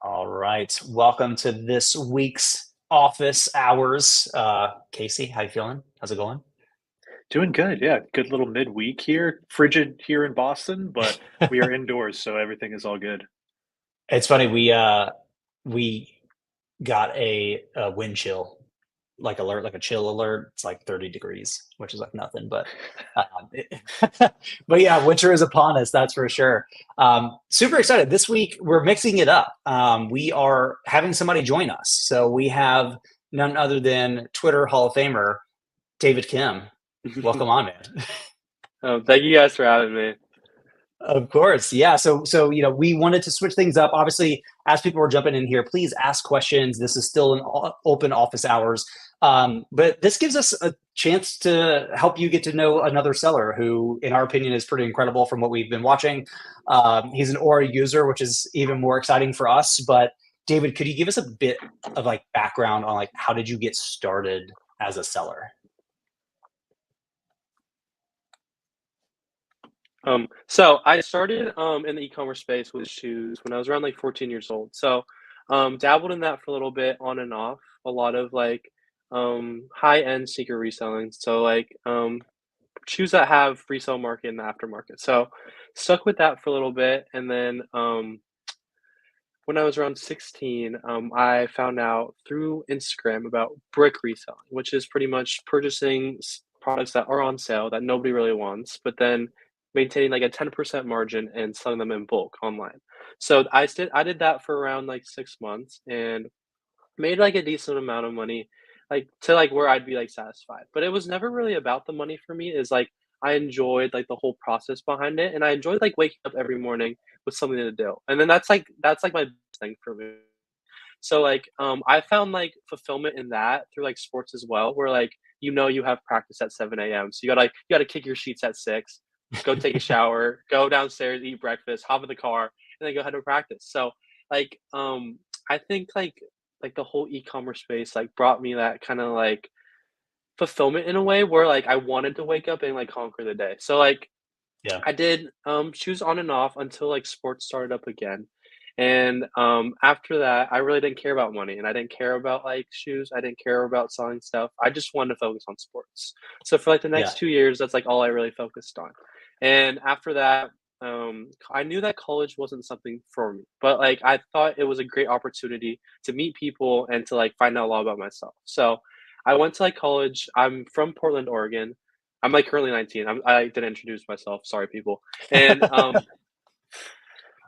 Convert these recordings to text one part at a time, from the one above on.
All right. Welcome to this week's office hours. Casey, how you feeling? How's it going? Doing good, yeah. Good little midweek here. Frigid here in Boston, but we are indoors, so everything is all good. It's funny, we got a wind chill like alert, like a chill alert. It's like 30 degrees, which is like nothing, but but yeah, winter is upon us, that's for sure. Super excited. This week we're mixing it up. We are having somebody join us. So we have none other than Twitter Hall of Famer David Kim. Welcome on, man. Thank you guys for having me. Of course. Yeah. So we wanted to switch things up. Obviously, as people are jumping in here, please ask questions. This is still an open office hours. But this gives us a chance to help you get to know another seller who, in our opinion, is pretty incredible from what we've been watching. He's an Aura user, which is even more exciting for us. But David, could you give us a bit of like background on like how did you get started as a seller? So I started in the e-commerce space with shoes when I was around like 14 years old. So dabbled in that for a little bit on and off, a lot of like high-end sneaker reselling. So like shoes that have resale market and the aftermarket. So stuck with that for a little bit, and then when I was around 16, I found out through Instagram about brick reselling, which is pretty much purchasing products that are on sale that nobody really wants, but then maintaining like a 10% margin and selling them in bulk online. So I did that for around like 6 months and made like a decent amount of money, like to like where I'd be like satisfied. But it was never really about the money for me. Is like I enjoyed like the whole process behind it, and I enjoyed like waking up every morning with something to do. And then that's like my best thing for me. So like I found like fulfillment in that through like sports as well, where like you have practice at 7 a.m. So you gotta kick your sheets at 6, go take a shower, go downstairs, eat breakfast, hop in the car, and then go head to practice. So like I think like the whole e-commerce space like brought me that kind of like fulfillment in a way where like I wanted to wake up and like conquer the day. So like Yeah. I did shoes on and off until like sports started up again. And after that, I really didn't care about money and I didn't care about like shoes. I didn't care about selling stuff. I just wanted to focus on sports. So for like the Yeah. next 2 years, that's like all I really focused on. And after that, I knew that college wasn't something for me, but like I thought it was a great opportunity to meet people and to like find out a lot about myself. So I went to like college. I'm from Portland, Oregon. I'm like currently 19. I didn't introduce myself. Sorry, people. And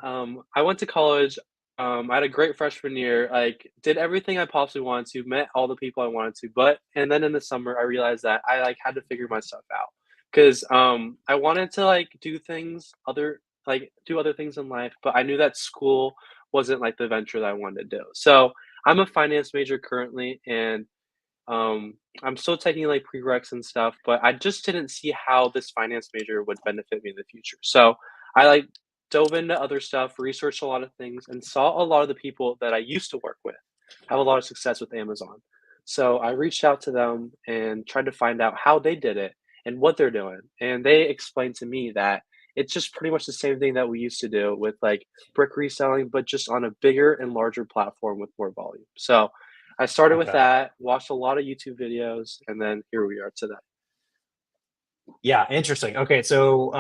I went to college. I had a great freshman year. Like, did everything I possibly wanted to, met all the people I wanted to. And then in the summer, I realized that I like had to figure my stuff out because I wanted to like do other things in life, but I knew that school wasn't like the venture that I wanted to do. So I'm a finance major currently, and I'm still taking like prereqs and stuff, but I just didn't see how this finance major would benefit me in the future. So I like dove into other stuff, researched a lot of things, and saw a lot of the people that I used to work with have a lot of success with Amazon. So I reached out to them and tried to find out how they did it and what they're doing. And they explained to me that it's just pretty much the same thing that we used to do with like brick reselling, but just on a bigger and larger platform with more volume. So I started with Okay. that, watched a lot of YouTube videos, and then here we are today. Yeah, interesting. Okay, so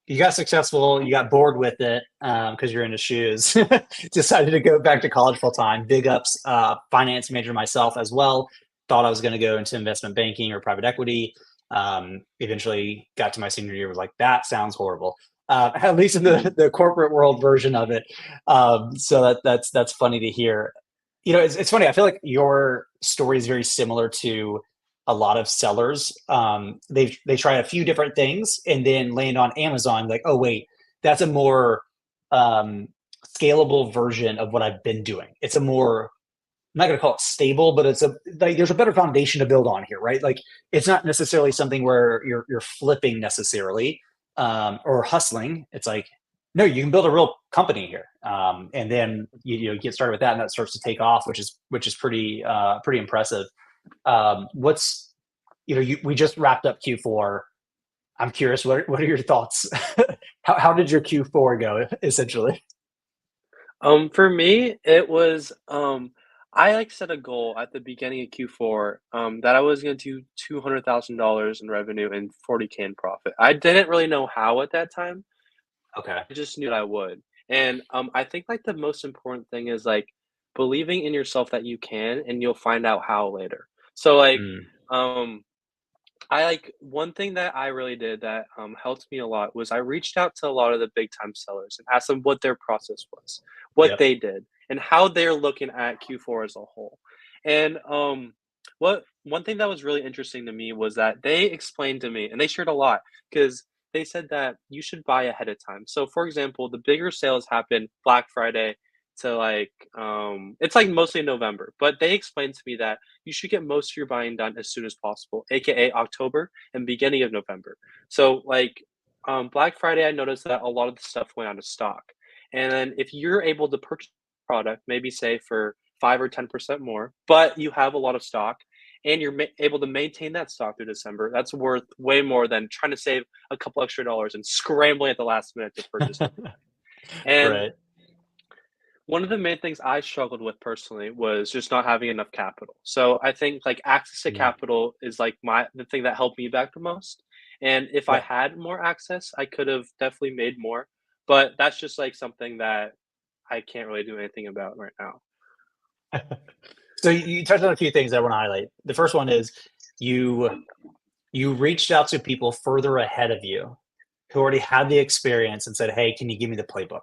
you got successful, you got bored with it because you're into shoes, decided to go back to college full time. Big ups, finance major myself as well. Thought I was going to go into investment banking or private equity. Eventually got to my senior year, was like, that sounds horrible. At least in the corporate world version of it. So that's funny to hear. You know, it's funny. I feel like your story is very similar to a lot of sellers. They try a few different things and then land on Amazon. Like, oh wait, that's a more um, scalable version of what I've been doing. It's a more I'm not going to call it stable, but it's a like there's a better foundation to build on here, right? Like it's not necessarily something where you're flipping necessarily or hustling. It's like no, you can build a real company here, and then you get started with that, and that starts to take off, which is pretty impressive. What's we just wrapped up Q4. I'm curious, what are your thoughts? How did your Q4 go, essentially? For me, it was I like set a goal at the beginning of Q4 that I was going to do $200,000 in revenue and 40K in profit. I didn't really know how at that time. Okay. I just knew that I would. And I think like the most important thing is like believing in yourself that you can, and you'll find out how later. So like Mm, um I like one thing that I really did that helped me a lot was I reached out to a lot of the big time sellers and asked them what their process was, what yep. they did, and how they're looking at Q4 as a whole. And what one thing that was really interesting to me was that they explained to me, and they shared a lot because they said that you should buy ahead of time. So, for example, the bigger sales happen Black Friday to like it's like mostly in November, but they explained to me that you should get most of your buying done as soon as possible, aka October and beginning of November. So like Black Friday, I noticed that a lot of the stuff went out of stock. And then if you're able to purchase a product, maybe say for 5 or 10% more, but you have a lot of stock and you're able to maintain that stock through December, that's worth way more than trying to save a couple extra dollars and scrambling at the last minute to purchase everything. And Right. one of the main things I struggled with personally was just not having enough capital. So I think like access to Mm, capital is like the thing that helped me back the most. And if I right. had more access, I could have definitely made more. But that's just like something that I can't really do anything about right now. So you touched on a few things I want to highlight. The first one is you you reached out to people further ahead of you who already had the experience and said, "Hey, can you give me the playbook?"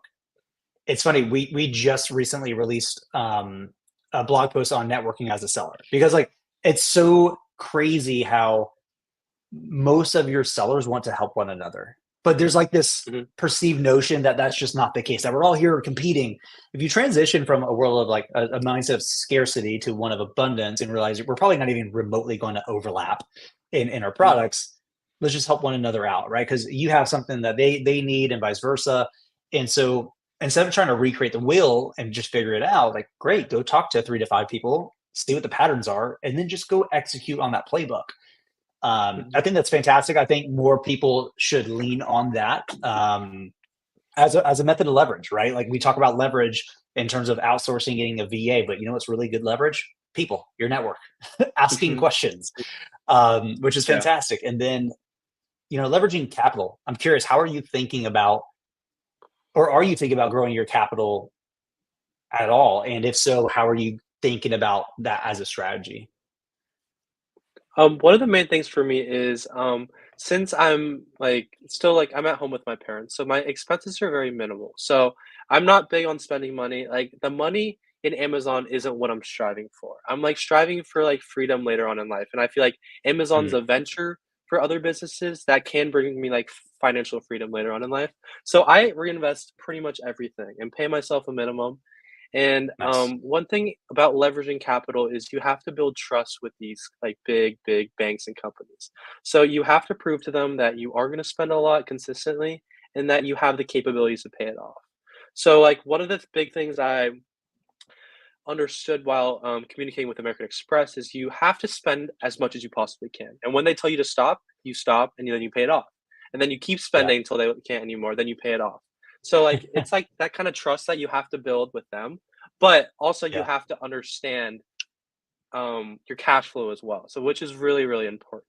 It's funny. We just recently released a blog post on networking as a seller because like it's so crazy how most of your sellers want to help one another, but there's like this Mhm. perceived notion that that's just not the case. That we're all here competing. If you transition from a world of like a mindset of scarcity to one of abundance and realize we're probably not even remotely going to overlap in our Mhm. products, let's just help one another out, right? Because you have something that they need and vice versa. And so instead of trying to recreate the wheel and just figure it out, like great, go talk to 3 to 5 people, see what the patterns are, and then just go execute on that playbook. I Mhm. think that's fantastic. I think more people should lean on that as a method of leverage, right? Like we talk about leverage in terms of outsourcing, getting a VA, but you know what's really good leverage? People, your network, asking Mhm. questions, which is Yeah. fantastic. And then leveraging capital. I'm curious, how are you thinking about, or are you thinking about growing your capital at all? And if so, how are you thinking about that as a strategy? One of the main things for me is since I'm like still like I'm at home with my parents, so my expenses are very minimal. So I'm not big on spending money. Like the money in Amazon isn't what I'm striving for. I'm like striving for like freedom later on in life. And I feel like Amazon's Mm, a venture for other businesses that can bring me like financial freedom later on in life. So I reinvest pretty much everything and pay myself a minimum. And nice. one thing about leveraging capital is you have to build trust with these like big banks and companies. So you have to prove to them that you are going to spend a lot consistently and that you have the capabilities to pay it off. So like one of the big things I understood while communicating with American Express is you have to spend as much as you possibly can. And when they tell you stop, and then you pay it off. And then you keep Yeah. spending until they can't anymore, then you pay it off. So like it's like that kind of trust that you have to build with them, but also you Yeah. have to understand your cash flow as well. So which is really important.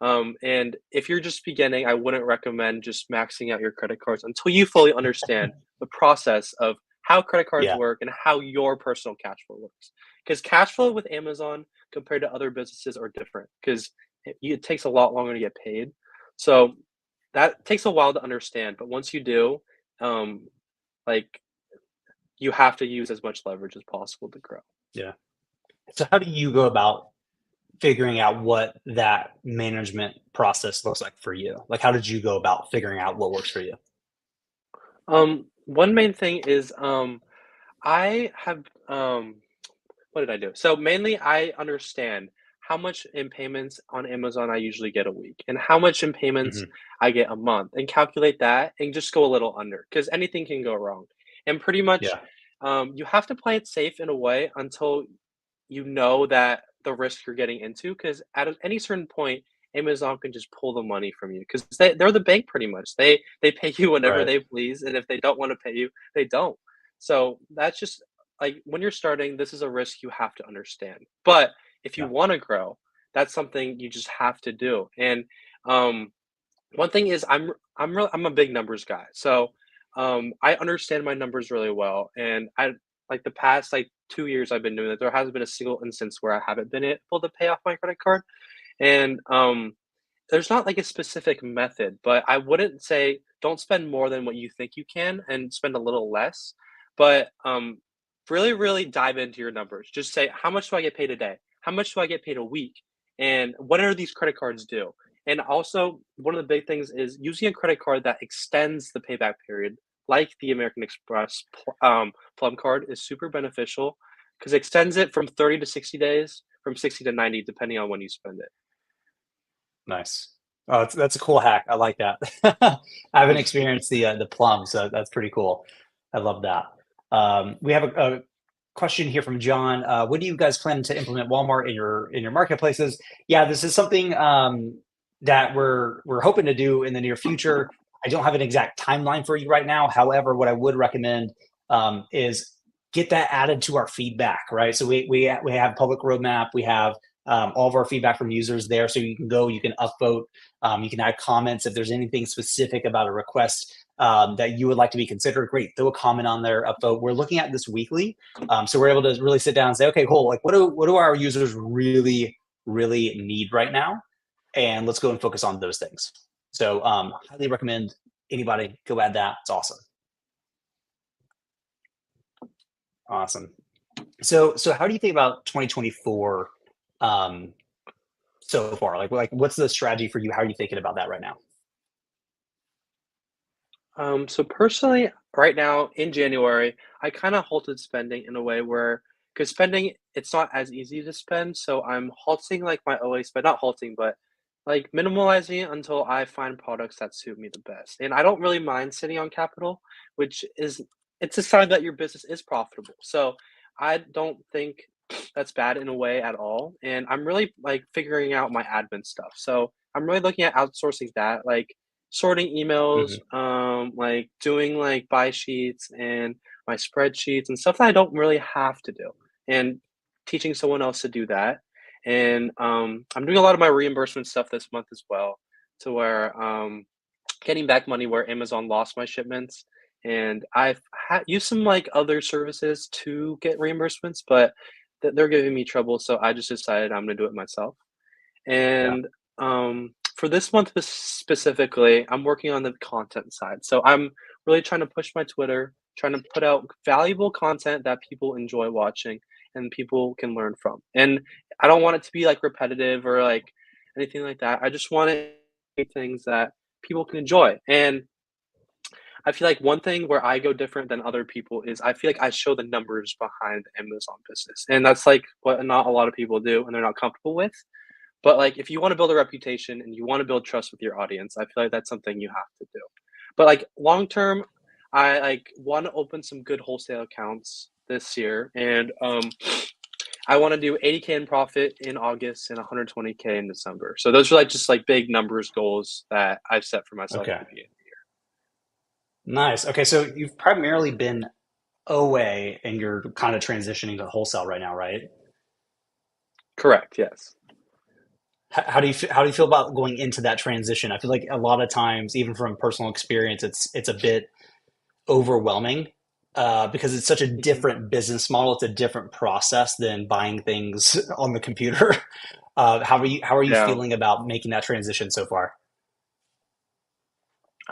And if you're just beginning, I wouldn't recommend just maxing out your credit cards until you fully understand the process of how credit cards Yeah. work and how your personal cash flow works. Because cash flow with Amazon compared to other businesses are different because it takes a lot longer to get paid. So that takes a while to understand. But once you do, um, like you have to use as much leverage as possible to grow. Yeah. So how do you go about figuring out what that management process looks like for you? Like, how did you go about figuring out what works for you? One main thing is I have what did I do? So mainly I understand how much in payments on Amazon I usually get a week and how much in payments Mhm. I get a month and calculate that and just go a little under because anything can go wrong. And pretty much Yeah. you have to play it safe in a way until you know that the risk you're getting into because any certain point Amazon can just pull the money from you because they're the bank pretty much. They pay you whenever Right. they please, and if they don't want to pay you, they don't. So that's just like when you're starting, this is a risk you have to understand. But if you Yeah. want to grow, that's something you just have to do. And um, one thing is I'm a big numbers guy. So I understand my numbers really well. And I like the past like 2 years I've been doing it. There hasn't been a single instance where I haven't been able to pay off my credit card. And there's not like a specific method, but I wouldn't say don't spend more than what you think you can and spend a little less. But really, really dive into your numbers. Just say, how much do I get paid a day? How much do I get paid a week? And what are these credit cards do? And also, one of the big things is using a credit card that extends the payback period, like the American Express Plum card, is super beneficial because it extends it from 30 to 60 days, from 60 to 90, depending on when you spend it. Nice. Oh, that's a cool hack. I like that. I haven't experienced the plum, so that's pretty cool. I love that. We have a question here from John. When do you guys plan to implement Walmart in your marketplaces? Yeah, this is something that we're hoping to do in the near future. I don't have an exact timeline for you right now. However, what I would recommend is get that added to our feedback, right? So we have public roadmap. We have all of our feedback from users there. So you can go, you can upvote, you can add comments. If there's anything specific about a request that you would like to be considered, great, throw a comment on there, upvote. We're looking at this weekly. So we're able to really sit down and say, okay, cool, like what do our users really, really need right now? And let's go and focus on those things. So highly recommend anybody go add that. It's awesome. Awesome. So how do you think about 2024 so far? Like what's the strategy for you? How are you thinking about that right now? So personally, right now in January, I kind of halted spending in a way where, because spending, it's not as easy to spend. So I'm halting like my OA spend, not halting, but like minimalizing it until I find products that suit me the best. And I don't really mind sitting on capital, which is, it's a sign that your business is profitable. So I don't think that's bad in a way at all. And I'm really like figuring out my admin stuff. So I'm really looking at outsourcing that, like sorting emails, Hmm. like doing like buy sheets and my spreadsheets and stuff that I don't really have to do, and teaching someone else to do that. And I'm doing a lot of my reimbursement stuff this month as well, to where getting back money where Amazon lost my shipments. And I've used some like other services to get reimbursements, but they're giving me trouble. So I just decided I'm gonna do it myself. Yeah. And for this month specifically, I'm working on the content side. So I'm really trying to push my Twitter, trying to put out valuable content that people enjoy watching and people can learn from. And I don't want it to be like repetitive or like anything like that. I just want it to be things that people can enjoy. And I feel like one thing where I go different than other people is I feel like I show the numbers behind the Amazon business. And that's like what not a lot of people do and they're not comfortable with. But like if you want to build a reputation and you want to build trust with your audience, I feel like that's something you have to do. But like long term, I like want to open some good wholesale accounts this year, and I want to do 80K in profit in August and 120K in December. So those are like just like big numbers goals that I've set for myself at Okay. the beginning of the year. Nice. Okay. So you've primarily been OA and you're kind of transitioning to wholesale right now, right? Correct. Yes. How do you feel about going into that transition? I feel like a lot of times, even from personal experience, it's a bit overwhelming because it's such a Mhm. different business model. It's a different process than buying things on the computer. How are you Yeah. feeling about making that transition so far?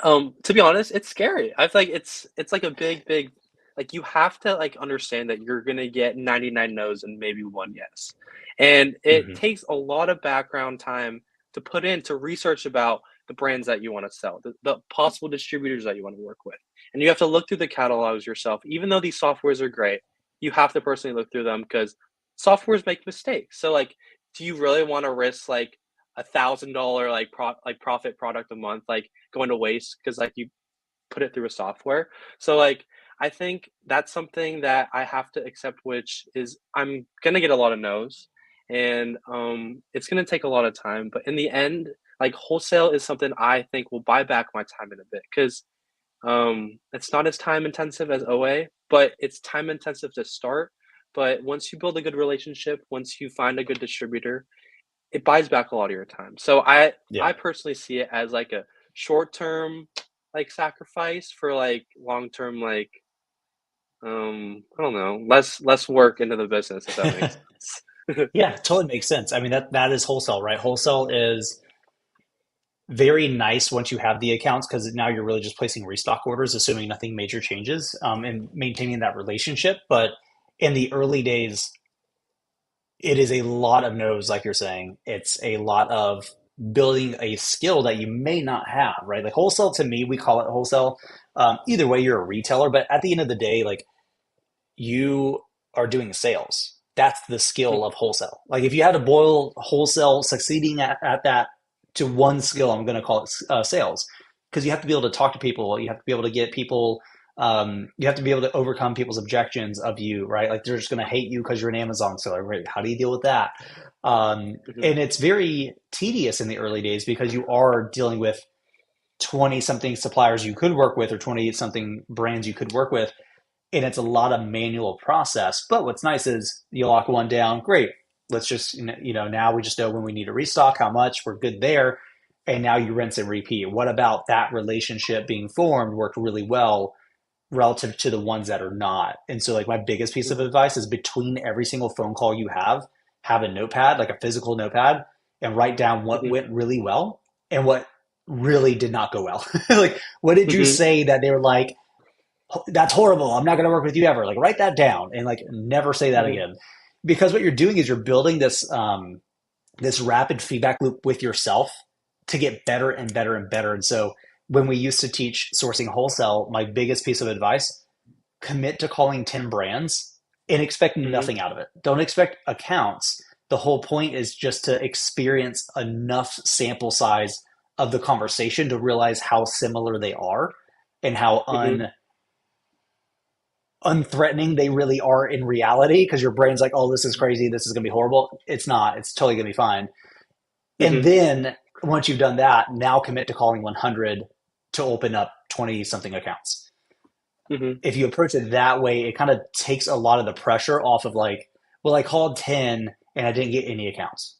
To be honest, it's scary. I feel like it's like a big like you have to like understand that you're gonna get 99 no's and maybe one yes. And it Hmm. takes a lot of background time to put in to research about the brands that you want to sell, the possible distributors that you want to work with. And you have to look through the catalogs yourself. Even though these softwares are great, you have to personally look through them because softwares make mistakes. So like, do you really want to risk like $1,000 like profit product a month? Like going to waste because like you put it through a software. So like I think that's something that I have to accept, which is I'm gonna get a lot of no's, and it's gonna take a lot of time. But in the end, like wholesale is something I think will buy back my time in a bit because It's not as time intensive as OA, but it's time intensive to start. But once you build a good relationship, once you find a good distributor, it buys back a lot of your time. So I Yeah. personally see it as like a short term like sacrifice for like long term like I don't know, less work into the business if that makes sense. Yeah, totally makes sense. I mean, that is wholesale, right? Wholesale is very nice once you have the accounts because now you're really just placing restock orders, assuming nothing major changes, and maintaining that relationship. But in the early days, it is a lot of no's, like you're saying. It's a lot of building a skill that you may not have, right? Like wholesale to me, we call it wholesale. Either way, you're a retailer, but at the end of the day, like you are doing sales. That's the skill of wholesale. Like if you had to boil wholesale succeeding at that to one skill, I'm going to call it sales, because you have to be able to talk to people. You have to be able to get people. You have to be able to overcome people's objections of you, right? Like they're just going to hate you because you're an Amazon seller, right? How do you deal with that? Mhm, And it's very tedious in the early days because you are dealing with 20 something suppliers you could work with or 20 something brands you could work with, and it's a lot of manual process. But what's nice is you lock one down, great. Let's just, now we just know when we need to restock, how much, we're good there. And now you rinse and repeat. What about that relationship being formed worked really well relative to the ones that are not? And so, like, my biggest piece of mhm, advice is between every single phone call you have a notepad, like a physical notepad, and write down what mhm, went really well and what really did not go well. Like, what did you mhm, say that they were like, that's horrible. I'm not going to work with you ever. Like write that down and like never say that mhm, again. Because what you're doing is you're building this rapid feedback loop with yourself to get better and better and better. And so when we used to teach sourcing wholesale, my biggest piece of advice, commit to calling 10 brands and expect mhm, nothing out of it. Don't expect accounts. The whole point is just to experience enough sample size of the conversation to realize how similar they are and how mhm, unthreatening they really are in reality, because your brain's like, oh, this is crazy, this is going to be horrible. It's not. It's totally going to be fine. And mhm, then once you've done that, now commit to calling 100 to open up 20 something accounts. mhm, If you approach it that way, it kind of takes a lot of the pressure off of like, well, I called 10 and I didn't get any accounts.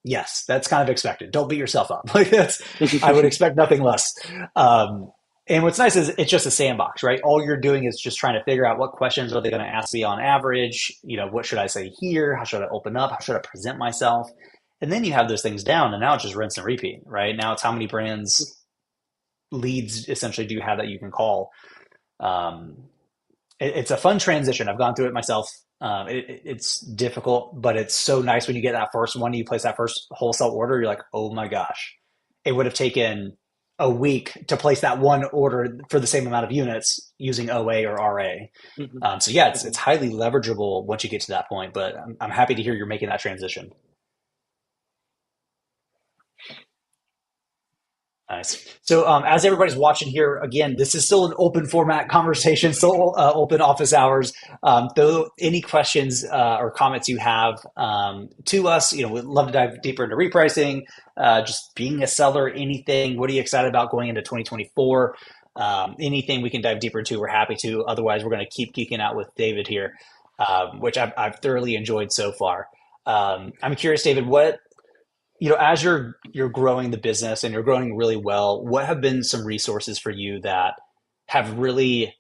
Yes, that's kind of expected. Don't beat yourself up. Like that's, I would expect nothing less. And what's nice is it's just a sandbox, right? All you're doing is just trying to figure out what questions are they going to ask me on average. What should I say here? How should I open up? How should I present myself? And then you have those things down, and now it's just rinse and repeat, right? Now it's how many brands leads essentially do you have that you can call. Um, it's a fun transition. I've gone through it myself. It's difficult, but it's so nice when you get that first one. You place that first wholesale order. You're like, oh my gosh, it would have taken a week to place that one order for the same amount of units using OA or RA. mhm, So yeah, it's mhm. highly leverageable once you get to that point. But I'm happy to hear you're making that transition. Nice. So, as everybody's watching here, again, this is still an open format conversation, still open office hours. Though any questions or comments you have to us, we'd love to dive deeper into repricing, just being a seller, anything. What are you excited about going into 2024? Anything we can dive deeper into, we're happy to. Otherwise, we're going to keep geeking out with David here, which I've thoroughly enjoyed so far. I'm curious, David, as you're growing the business and you're growing really well, what have been some resources for you that have really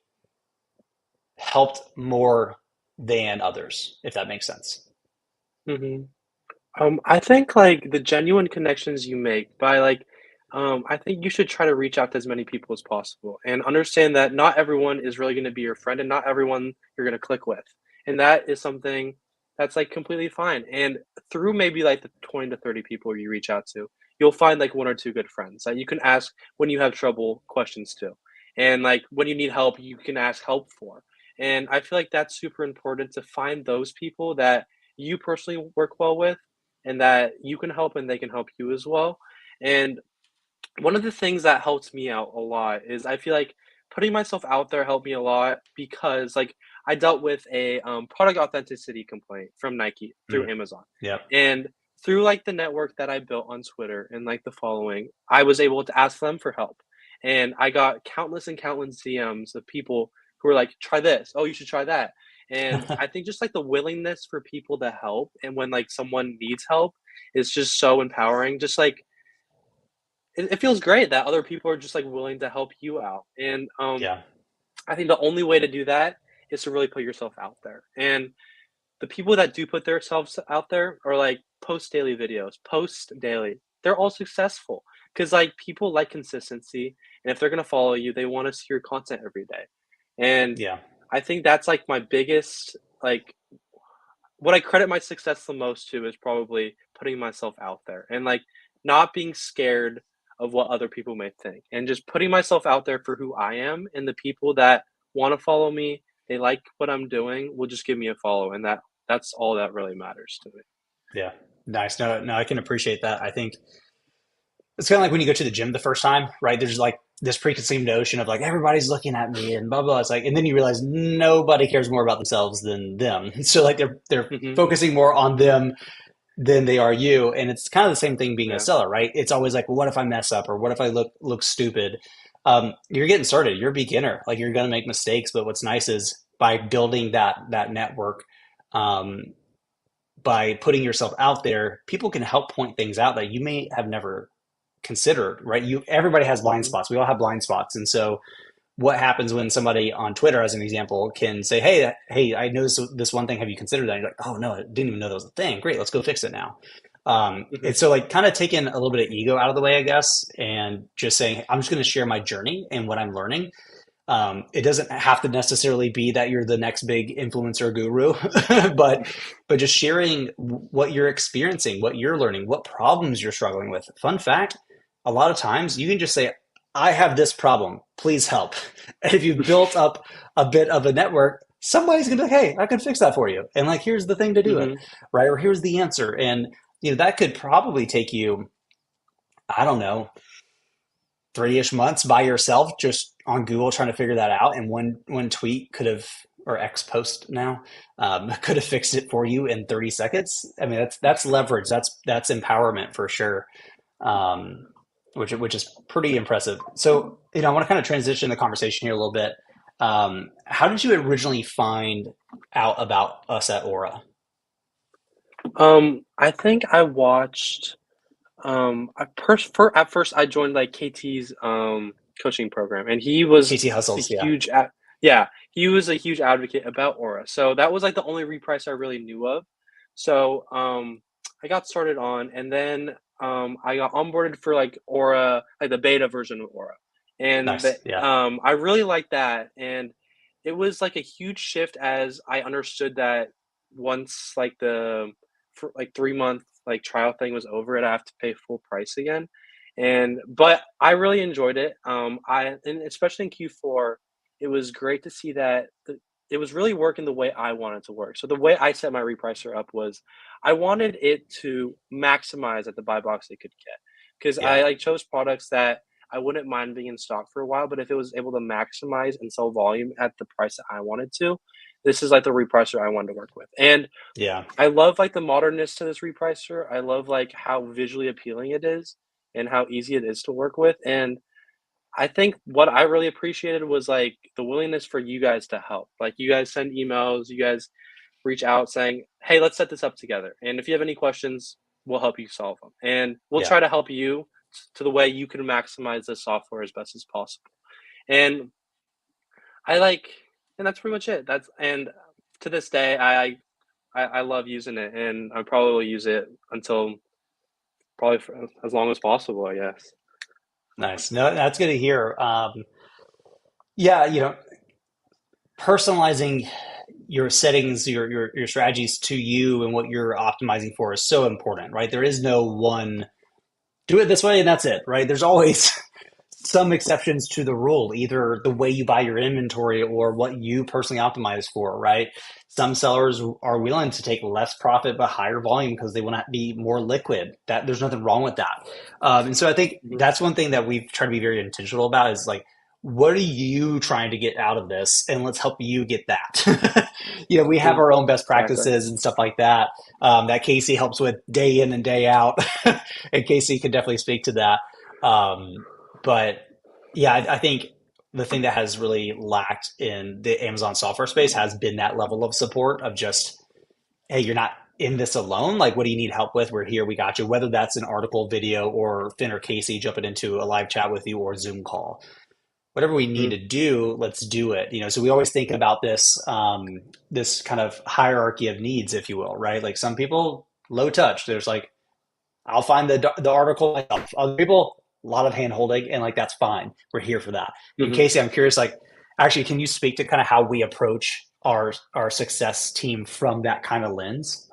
helped more than others, if that makes sense? Mhm. I think like the genuine connections you make by like, I think you should try to reach out to as many people as possible and understand that not everyone is really going to be your friend and not everyone you're going to click with. And that is something that's like completely fine. And through maybe like the 20 to 30 people you reach out to, you'll find like one or two good friends that you can ask when you have trouble questions to. And like when you need help, you can ask help for. And I feel like that's super important to find those people that you personally work well with and that you can help and they can help you as well. And one of the things that helps me out a lot is I feel like putting myself out there helped me a lot because like I dealt with a product authenticity complaint from Nike through Mm, Amazon. yep. And through like the network that I built on Twitter and like the following, I was able to ask them for help. and I got countless and countless DMs of people who were like, "Try this. Oh, you should try that." And I think just like the willingness for people to help, and when like someone needs help, is just so empowering. Just like it feels great that other people are just like willing to help you out. And Yeah. I think the only way to do that is to really put yourself out there. And the people that do put themselves out there are like post daily videos, post daily. They're all successful because like people like consistency, and if they're gonna follow you, they want to see your content every day. And Yeah. I think that's like my biggest like what I credit my success the most to is probably putting myself out there and like not being scared of what other people may think and just putting myself out there for who I am, and the people that want to follow me, they like what I'm doing, will just give me a follow, and that's all that really matters to me. Yeah. Nice. No, no, I can appreciate that. I think it's kind of like when you go to the gym the first time, right? There's like this preconceived notion of like everybody's looking at me and blah blah. It's like, and then you realize nobody cares more about themselves than them. So like they're Hmm. focusing more on them than they are you. And it's kind of the same thing being a Yeah. seller, right? It's always like, well, what if I mess up or what if I look stupid? You're getting started. You're a beginner. Like you're gonna make mistakes, but what's nice is by building that network, um, by putting yourself out there, people can help point things out that you may have never considered, right? Everybody has blind Hmm. spots. We all have blind spots. And so what happens when somebody on Twitter, as an example, can say, hey, I noticed this one thing. Have you considered that? And you're like, oh no, I didn't even know that was a thing. Great, let's go fix it now. Hmm. And so like kind of taking a little bit of ego out of the way, I guess, and just saying, I'm just going to share my journey and what I'm learning. It doesn't have to necessarily be that you're the next big influencer guru, but just sharing what you're experiencing, what you're learning, what problems you're struggling with. Fun fact, a lot of times you can just say, I have this problem, please help. And if you've built up a bit of a network, somebody's gonna be like, hey, I can fix that for you. And like, here's the thing to do it, Hmm. right? Or here's the answer. And that could probably take you, I don't know, 3-ish months by yourself just on Google trying to figure that out. And one tweet could have, or X post now, could have fixed it for you in 30 seconds. I mean, that's leverage. That's empowerment for sure. Um, which is pretty impressive. So, I want to kind of transition the conversation here a little bit. How did you originally find out about us at Aura? I think I watched. At first I joined like KT's coaching program, and he was KT a Hustles, yeah. huge yeah, he was a huge advocate about Aura. So that was like the only reprice I really knew of. So I got started on, and then I got onboarded for like Aura, like the beta version of Aura, and Nice, yeah. I really liked that, and it was like a huge shift as I understood that once like the for like 3 month like trial thing was over, and I have to pay full price again. And but I really enjoyed it. And especially in Q4, it was great to see that it was really working the way I wanted to work. So the way I set my repricer up was I wanted it to maximize at the buy box it could get, because Yeah. I like chose products that I wouldn't mind being in stock for a while, but if it was able to maximize and sell volume at the price that I wanted to, this is like the repricer I wanted to work with. And Yeah. I love like the modernness to this repricer. I love like how visually appealing it is and how easy it is to work with. And I think what I really appreciated was like the willingness for you guys to help. Like you guys send emails, you guys reach out saying, "Hey, let's set this up together. And if you have any questions, we'll help you solve them. And we'll Yeah. try to help you to the way you can maximize the software as best as possible." And I like, and that's pretty much it. That's and to this day, I love using it, and I probably will use it until probably for as long as possible, I guess. Nice. No, that's good to hear. Yeah, personalizing your settings, your strategies to you and what you're optimizing for is so important, right? There is no one do it this way and that's it, right? There's always some exceptions to the rule, either the way you buy your inventory or what you personally optimize for, right? Some sellers are willing to take less profit but higher volume because they want to be more liquid. That there's nothing wrong with that. And so I think Mhm. that's one thing that we've tried to be very intentional about is like, what are you trying to get out of this? And let's help you get that. We have Mhm. our own best Exactly. practices and stuff like that that Casey helps with day in and day out. And Casey can definitely speak to that. But Yeah, I think the thing that has really lacked in the Amazon software space has been that level of support of just, hey, you're not in this alone. Like, what do you need help with? We're here. We got you. Whether that's an article, video, or Finn or Casey jumping into a live chat with you or a Zoom call, whatever we need Mhm. to do, let's do it. So we always think about this, this kind of hierarchy of needs, if you will, right? Like some people low touch. There's like, I'll find the article myself. Other people, a lot of hand holding, and like that's fine. We're here for that. And Mhm. Casey, I'm curious, like, actually, can you speak to kind of how we approach our success team from that kind of lens?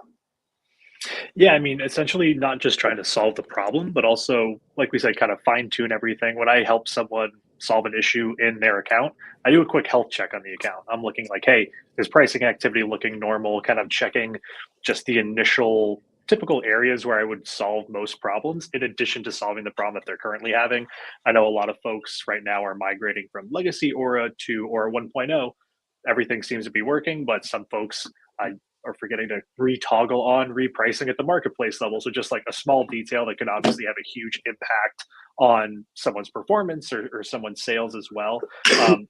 Yeah, I mean, essentially not just trying to solve the problem, but also, like we said, kind of fine tune everything. When I help someone solve an issue in their account, I do a quick health check on the account. I'm looking like, hey, is pricing activity looking normal? Kind of checking just the initial typical areas where I would solve most problems, in addition to solving the problem that they're currently having. I know a lot of folks right now are migrating from legacy Aura to Aura 1.0. Everything seems to be working, but some folks I are forgetting to retoggle on repricing at the marketplace level. So just like a small detail that could obviously have a huge impact on someone's performance or someone's sales as well.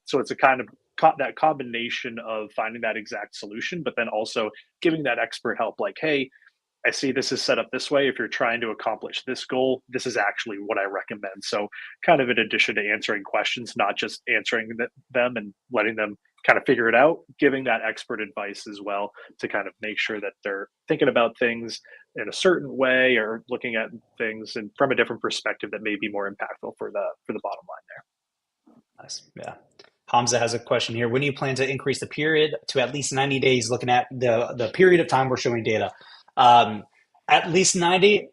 So it's a kind of that combination of finding that exact solution, but then also giving that expert help. Like, hey, I see this is set up this way. If you're trying to accomplish this goal, this is actually what I recommend. So, kind of in addition to answering questions, not just answering them and letting them kind of figure it out, giving that expert advice as well to kind of make sure that they're thinking about things in a certain way or looking at things and from a different perspective that may be more impactful for the bottom line there. Nice. Yeah. Hamza has a question here. When do you plan to increase the period to at least 90 days, looking at the period of time we're showing data? Um, at least 90,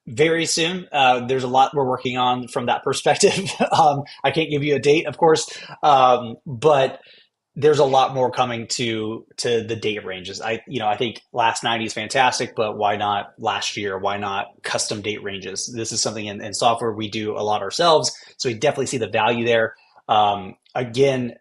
very soon. There's a lot we're working on from that perspective. I can't give you a date, of course, but there's a lot more coming to the date ranges. I think last 90 is fantastic, but why not last year? Why not custom date ranges? This is something in software we do a lot ourselves, so we definitely see the value there. Again,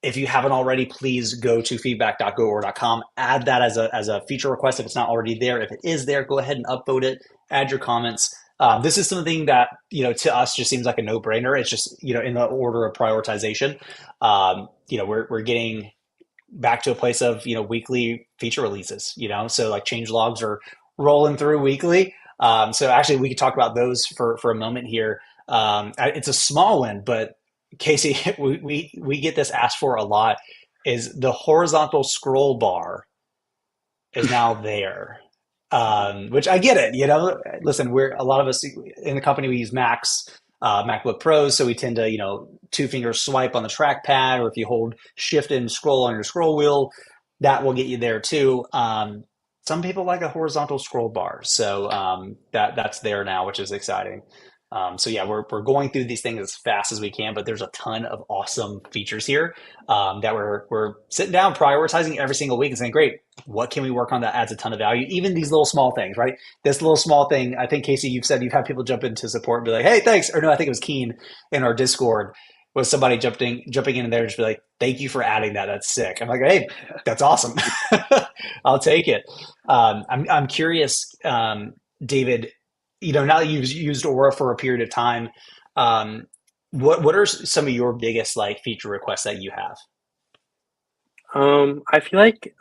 if you haven't already, please go to feedback.goor.com. Add that as a feature request if it's not already there. If it is there, go ahead and upvote it. Add your comments. This is something that to us just seems like a no brainer. It's just in the order of prioritization. We're getting back to a place of weekly feature releases. So like change logs are rolling through weekly. So actually, we could talk about those for a moment here. It's a small one, but Casey, we get this asked for a lot. Is the horizontal scroll bar is now there, which I get it. Listen, we're a lot of us in the company we use Macs, MacBook Pros, so we tend to two finger swipe on the trackpad, or if you hold Shift and scroll on your scroll wheel, that will get you there too. Some people like a horizontal scroll bar, so that's there now, which is exciting. So yeah, we're going through these things as fast as we can, but there's a ton of awesome features here that we're sitting down prioritizing every single week and saying, great, what can we work on that adds a ton of value? Even these little small things, right? This little small thing, I think Casey, you've said you've had people jump into support and be like, hey, thanks. Or no, I think it was Keen in our Discord was somebody jumping in there and just be like, thank you for adding that. That's sick. I'm like, hey, that's awesome. I'll take it. I'm curious, David, now that you've used Aura for a period of time, um, what are some of your biggest like feature requests that you have? I feel like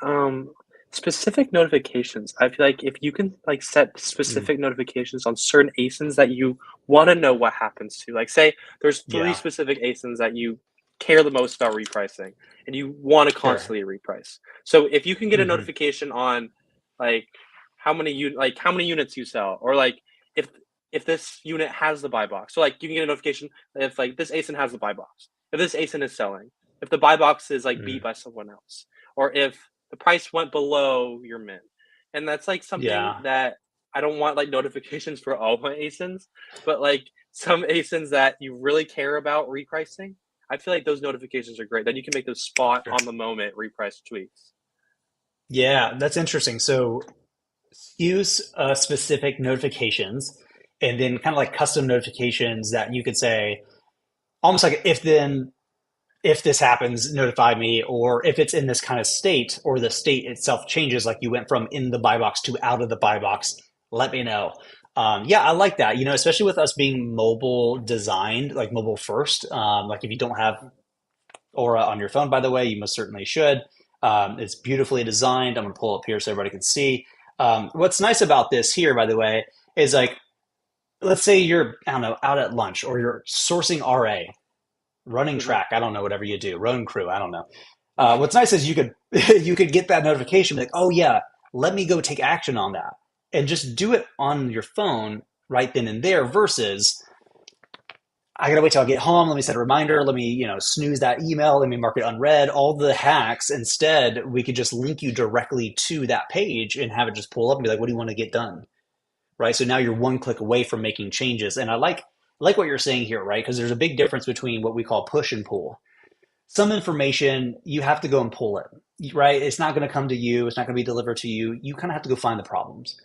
specific notifications. I feel like if you can like set Mm, specific notifications on certain ASINs that you want to know what happens to, like say there's three yeah, specific ASINs that you care the most about repricing and you want to sure. constantly reprice. So if you can get a Hmm. notification on like how many units you sell, or like if if this unit has the buy box. So like you can get a notification if like this ASIN has the buy box. If this ASIN is selling, if the buy box is like beat Mm, by someone else, or if the price went below your min. And that's like something yeah, that I don't want like notifications for all my ASINs, but like some ASINs that you really care about repricing, I feel like those notifications are great. Then you can make those spot sure. on the moment reprice tweaks. Yeah, that's interesting. So use specific notifications and then kind of like custom notifications that you could say, almost like if then if this happens, notify me, or if it's in this kind of state or the state itself changes, like you went from in the buy box to out of the buy box, let me know. Yeah, I like that. Especially with us being mobile designed, like mobile first. Like if you don't have Aura on your phone, by the way, you most certainly should. It's beautifully designed. I'm going to pull up here so everybody can see. What's nice about this here, by the way, is like, let's say you're, I don't know, out at lunch or you're sourcing RA, running Mhm. track. I don't know, whatever you do, road crew. I don't know. What's nice is you could you could get that notification, like, oh yeah, let me go take action on that, and just do it on your phone right then and there. Versus, I gotta wait till I get home. Let me set a reminder. Let me, snooze that email. Let me mark it unread. All the hacks. Instead, we could just link you directly to that page and have it just pull up and be like, "What do you want to get done?" Right. So now you're one click away from making changes. And I like what you're saying here, right? Because there's a big difference between what we call push and pull. Some information you have to go and pull it, right? It's not going to come to you. It's not going to be delivered to you. You kind of have to go find the problems.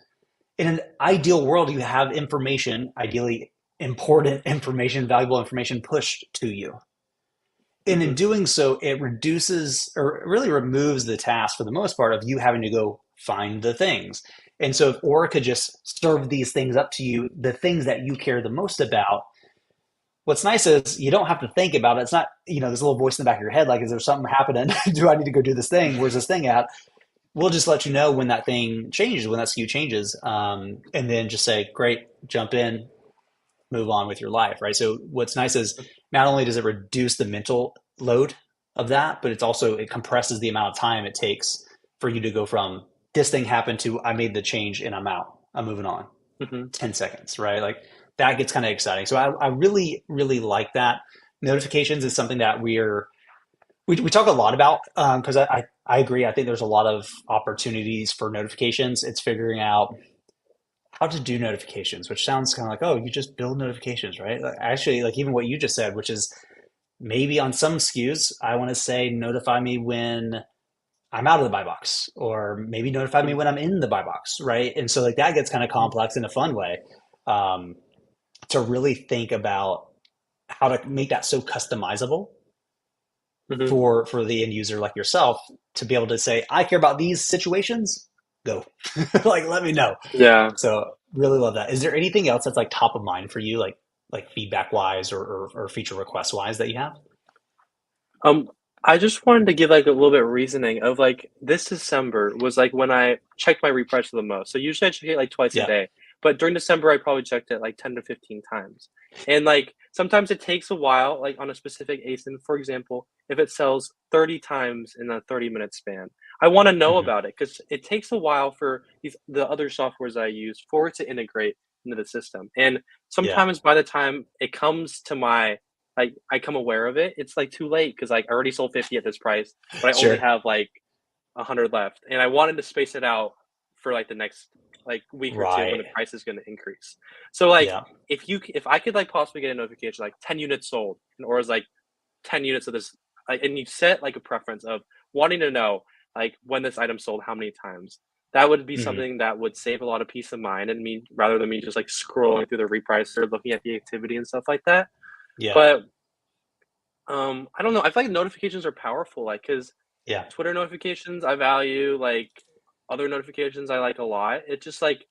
In an ideal world, you have information, ideally important information, valuable information pushed to you. And in Mhm. doing so, it reduces or really removes the task for the most part of you having to go find the things. And so if Aura could just serve these things up to you, the things that you care the most about, what's nice is you don't have to think about it. It's not, this little voice in the back of your head, like, is there something happening? Do I need to go do this thing? Where's this thing at? We'll just let you know when that thing changes, when that SKU changes. And then just say, great, jump in, move on with your life, right? So what's nice is not only does it reduce the mental load of that, but it compresses the amount of time it takes for you to go from this thing happened to I made the change and I'm out. I'm moving on. Mhm. 10 seconds, right? Like that gets kind of exciting. So I really, really like that. Notifications is something that we talk a lot about because I agree. I think there's a lot of opportunities for notifications. It's figuring out how to do notifications, which sounds kind of like, oh, you just build notifications, right? Like, actually, like even what you just said, which is maybe on some SKUs, I want to say notify me when I'm out of the buy box, or maybe notify me Mhm. when I'm in the buy box, right? And so like that gets kind of Mhm. complex in a fun way, um, to really think about how to make that so customizable Mhm. for the end user like yourself to be able to say, I care about these situations. Go, like let me know. Yeah. So really love that. Is there anything else that's like top of mind for you, like feedback wise or feature request wise that you have? Um, I just wanted to give like a little bit of reasoning of like this December was like when I checked my reprice the most. So usually I check it like twice a Yeah. day, but during December I probably checked it like 10 to 15 times. And like sometimes it takes a while, like on a specific ASIN, for example, if it sells 30 times in a 30-minute span, I want to know Hmm. about it because it takes a while for the other softwares I use for it to integrate into the system. And Yeah. sometimes by the time it comes to my like, I come aware of it, it's, like, too late because like, I already sold 50 at this price, but I only Sure. have, like, 100 left, and I wanted to space it out for, like, the next, like, week or 2 when Right. the price is gonna increase. So, like, Yeah. if I could, like, possibly get a notification, like, 10 units sold, and or is like, 10 units of this like, and you set, like, a preference of wanting to know, like, when this item sold, how many times. That would be Hmm. something that would save a lot of peace of mind and me rather than me just, like, scrolling through the reprice or looking at the activity and stuff like that. Yeah. But I don't know. I feel like notifications are powerful, like, cause Yeah. Twitter notifications I value, like, other notifications I like a lot. It's just, like,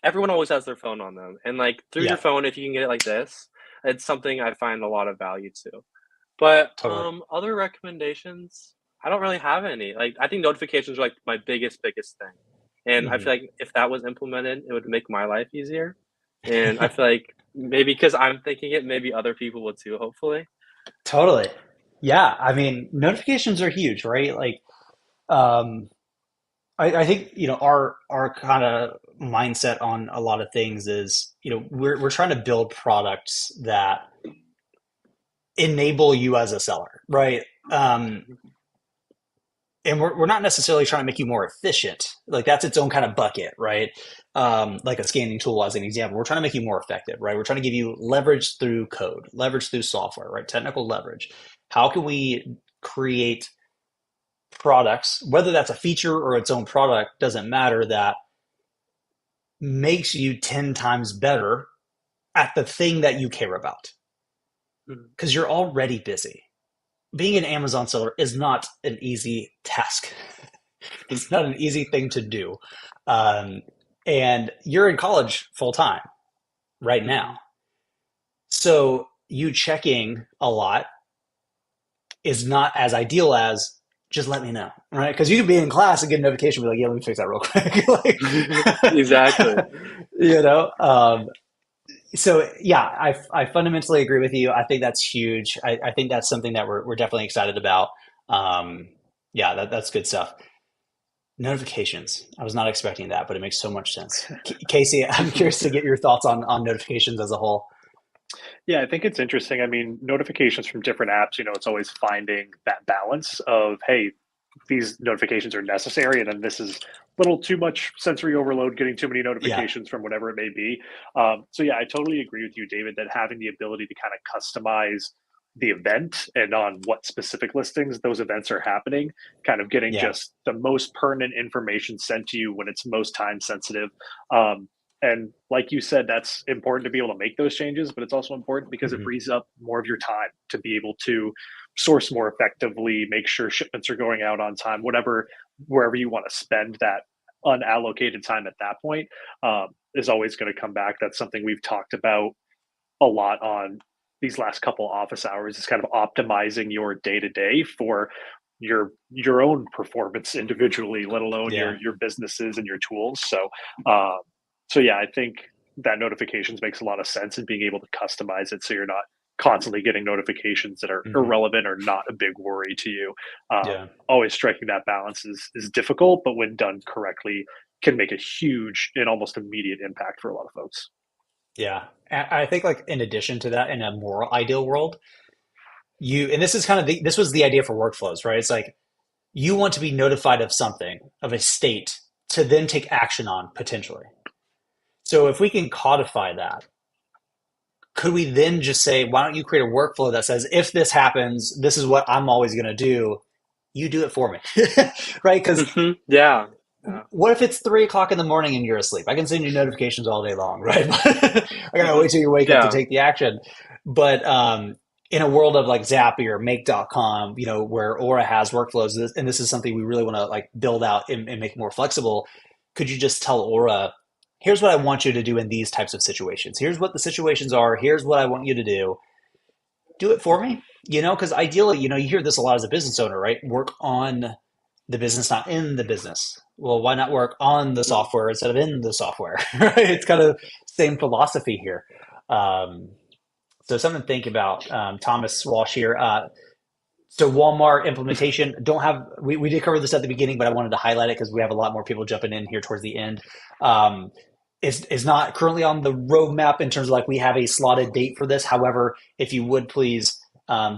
everyone always has their phone on them, and, like, through your Yeah. phone, if you can get it like this, it's something I find a lot of value to. But, Totally. other recommendations, I don't really have any. Like, I think notifications are, like, my biggest thing, and I Hmm. feel like if that was implemented, it would make my life easier, and I feel like maybe because 'cause I'm thinking it, maybe other people would too, hopefully. Totally. Yeah. I mean, notifications are huge, right? Like, um, I think our kind of mindset on a lot of things is we're trying to build products that enable you as a seller, right? And we're not necessarily trying to make you more efficient. Like that's its own kind of bucket, right? Like a scanning tool as an example. We're trying to make you more effective, right? We're trying to give you leverage through code, leverage through software, right? Technical leverage. How can we create products, whether that's a feature or its own product, doesn't matter, that makes you 10 times better at the thing that you care about Mhm. because you're already busy. Being an Amazon seller is not an easy task. It's not an easy thing to do. Um, and you're in college full time. right now. So you checking a lot is not as ideal as just let me know, right? Because you could be in class and get a notification, be like, yeah, let me fix that real quick. Exactly. Like, you know, so yeah, I fundamentally agree with you. I think that's huge. I think that's something that we're definitely excited about. Um, yeah, that's good stuff. Notifications. I was not expecting that, but it makes so much sense. Casey, I'm curious to get your thoughts on notifications as a whole. Yeah, I think it's interesting. I mean, notifications from different apps, it's always finding that balance of, hey, these notifications are necessary, and then this is a little too much sensory overload, getting too many Yeah, notifications from whatever it may be. So, yeah, I totally agree with you, David, that having the ability to kind of customize the event and on what specific listings those events are happening, kind of getting yeah, just the most pertinent information sent to you when it's most time sensitive. Um, and like you said, that's important to be able to make those changes, but it's also important because it hmm frees up more of your time to be able to source more effectively, make sure shipments are going out on time, whatever, wherever you want to spend that unallocated time at that point is always going to come back. That's something we've talked about a lot on these last couple office hours is kind of optimizing your day to day for your own performance individually, let alone yeah. your businesses and your tools. Um, so yeah, I think that notifications makes a lot of sense and being able to customize it so you're not constantly getting notifications that are hmm irrelevant or not a big worry to you. Yeah. Always striking that balance is difficult, but when done correctly, can make a huge and almost immediate impact for a lot of folks. Yeah. I think like in addition to that, in a more ideal world, and this is kind of this was the idea for workflows, right? It's like you want to be notified of something, of a state to then take action on potentially. So if we can codify that, could we then just say, why don't you create a workflow that says, if this happens, this is what I'm always going to do. You do it for me, right? Because Yeah. Yeah. what if it's 3 o'clock in the morning and you're asleep? I can send you notifications all day long, right? I gotta wait till you wake up to Yeah. take the action. But in a world of like Zapier or Make.com, where Aura has workflows, and this is something we really want to like build out and make more flexible. Could you just tell Aura, here's what I want you to do in these types of situations. Here's what the situations are. Here's what I want you to do. Do it for me. Because ideally, you hear this a lot as a business owner, right? Work on the business, not in the business. Well, why not work on the Mhm. software instead of in the software? Right? It's kind of same philosophy here. Um, so something to think about. Thomas Walsh here. So Walmart implementation, don't have, we did cover this at the beginning, but I wanted to highlight it because we have a lot more people jumping in here towards the end. Um, is not currently on the roadmap in terms of like we have a slotted date for this. However, if you would please,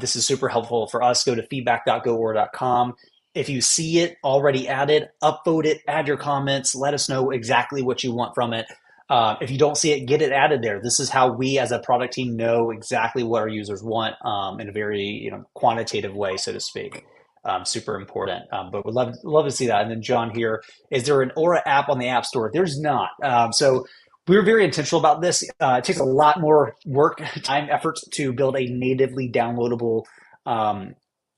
this is super helpful for us. Go to feedback.goor.com. If you see it already added, upvote it, add your comments, let us know exactly what you want from it. If you don't see it, get it added there. This is how we as a product team know exactly what our users want in a very quantitative way, so to speak. Super important. But would love to see that. And then John here, is there an Aura app on the App Store? There's not. So we were very intentional about this. It takes a lot more work, time, effort to build a natively downloadable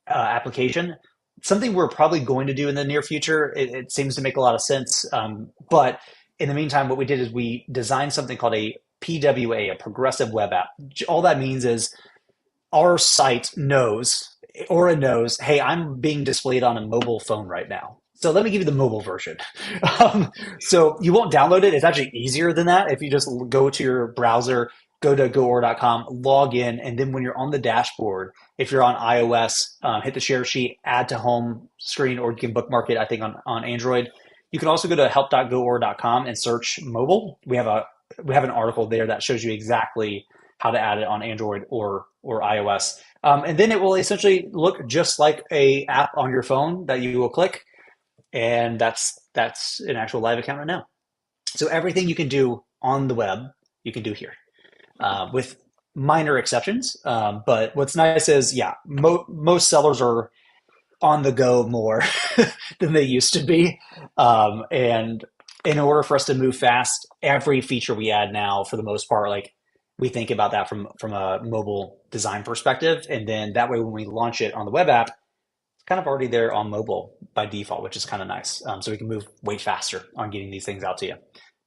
application. Something we're probably going to do in the near future. It seems to make a lot of sense. But in the meantime, what we did is we designed something called a PWA, a progressive web app. All that means is our site knows, Aura knows, hey, I'm being displayed on a mobile phone right now. So let me give you the mobile version. So you won't download it. It's actually easier than that. If you just go to your browser, go to goor.com, log in, and then when you're on the dashboard, if you're on iOS, hit the share sheet, add to home screen, or you can bookmark it, I think, on Android. You can also go to help.goor.com and search mobile. We have an article there that shows you exactly how to add it on Android or iOS. And then it will essentially look just like a app on your phone that you will click, and that's an actual live account right now. So everything you can do on the web, you can do here, with minor exceptions. But what's nice is, yeah, most sellers are on the go more than they used to be, and in order for us to move fast, every feature we add now, for the most part, like we think about that from a mobile design perspective, and then that way when we launch it on the web app, it's kind of already there on mobile by default, which is kind of nice. So we can move way faster on getting these things out to you.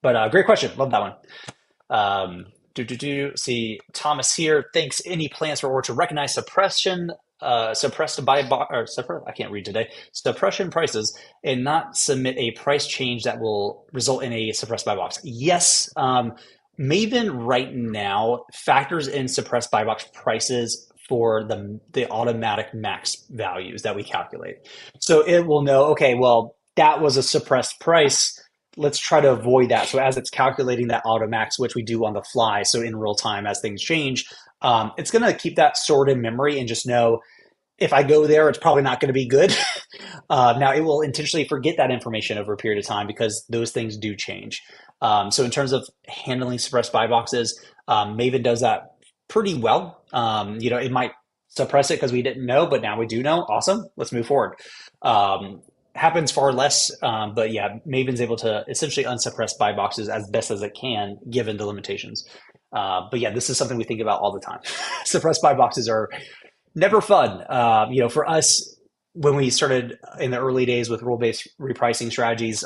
But great question, love that one. See, Thomas here thinks any plans for Orchard recognize suppressed I can't read today, suppression prices and not submit a price change that will result in a suppressed buy box. Yes, Maven right now factors in suppressed buy box prices for the automatic max values that we calculate. So it will know, okay, well, that was a suppressed price. Let's try to avoid that. So as it's calculating that auto max, which we do on the fly, so in real time as things change, it's going to keep that stored in memory and just know if I go there, it's probably not going to be good. Now, it will intentionally forget that information over a period of time because those things do change. So in terms of handling suppressed buy boxes, Maven does that pretty well. It might suppress it because we didn't know, but now we do know. Awesome. Let's move forward. Happens far less, but yeah, Maven's able to essentially unsuppress buy boxes as best as it can given the limitations. But yeah, this is something we think about all the time. Suppressed buy boxes are never fun. For us, when we started in the early days with rule-based repricing strategies,